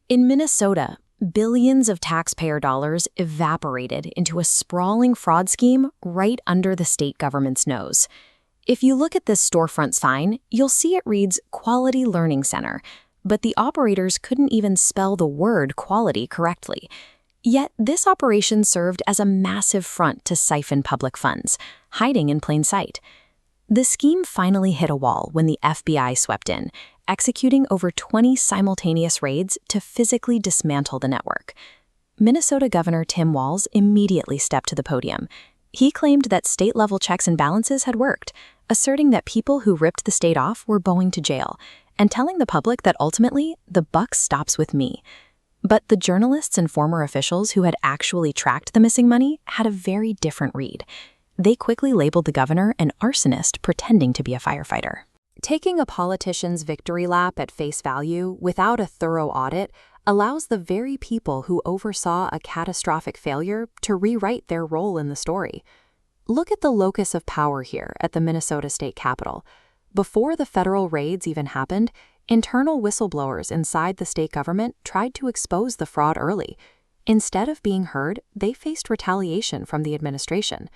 In Minnesota, billions of taxpayer dollars evaporated into a sprawling fraud scheme right under the state government's nose. If you look at this storefront sign, you'll see it reads Quality Learning Center, but the operators couldn't even spell the word quality correctly. Yet this operation served as a massive front to siphon public funds, hiding in plain sight. The scheme finally hit a wall when the FBI swept in, executing over 20 simultaneous raids to physically dismantle the network. Minnesota Governor Tim Walz immediately stepped to the podium. He claimed that state-level checks and balances had worked, asserting that people who ripped the state off were going to jail, and telling the public that ultimately, the buck stops with me. But the journalists and former officials who had actually tracked the missing money had a very different read. They quickly labeled the governor an arsonist pretending to be a firefighter. Taking a politician's victory lap at face value without a thorough audit allows the very people who oversaw a catastrophic failure to rewrite their role in the story. Look at the locus of power here at the Minnesota State Capitol. Before the federal raids even happened, internal whistleblowers inside the state government tried to expose the fraud early. Instead of being heard, they faced retaliation from the administration.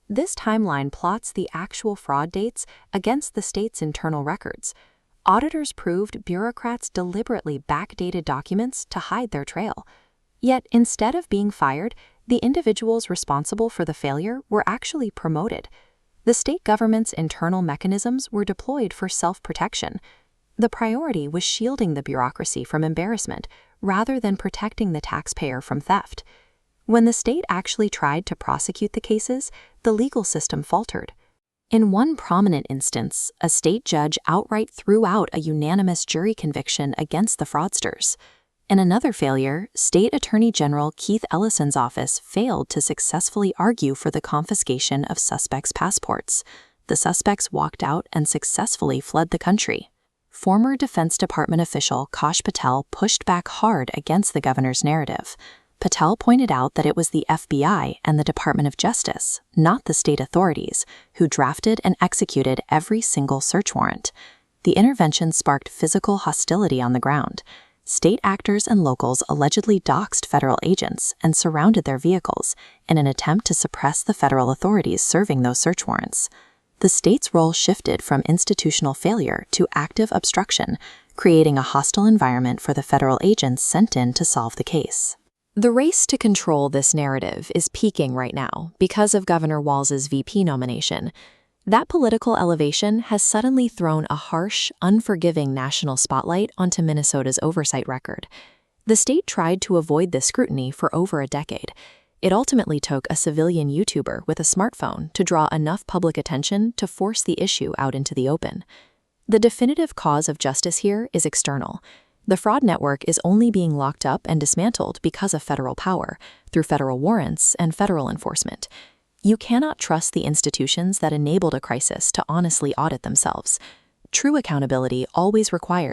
This timeline plots the actual fraud dates against the state's internal records. Auditors proved bureaucrats deliberately backdated documents to hide their trail. Yet, instead of being fired, the individuals responsible for the failure were actually promoted. The state government's internal mechanisms were deployed for self-protection. The priority was shielding the bureaucracy from embarrassment rather than protecting the taxpayer from theft. When the state actually tried to prosecute the cases, the legal system faltered. In one prominent instance, a state judge outright threw out a unanimous jury conviction against the fraudsters. In another failure, State Attorney General Keith Ellison's office failed to successfully argue for the confiscation of suspects' passports. The suspects walked out and successfully fled the country. Former Defense Department official Patel pushed back hard against the governor's narrative. Patel pointed out that it was the FBI and the Department of Justice, not the state authorities, who drafted and executed every single search warrant. The intervention sparked physical hostility on the ground. State actors and locals allegedly doxed federal agents and surrounded their vehicles in an attempt to suppress the federal authorities serving those search warrants. The state's role shifted from institutional failure to active obstruction, creating a hostile environment for the federal agents sent in to solve the case. The race to control this narrative is peaking right now because of Governor Walz's VP nomination. That political elevation has suddenly thrown a harsh, unforgiving national spotlight onto Minnesota's oversight record. The state tried to avoid this scrutiny for over a decade. It ultimately took a civilian YouTuber with a smartphone to draw enough public attention to force the issue out into the open. The definitive cause of justice here is external. The fraud network is only being locked up and dismantled because of federal power, through federal warrants and federal enforcement. You cannot trust the institutions that enabled a crisis to honestly audit themselves. True accountability always requires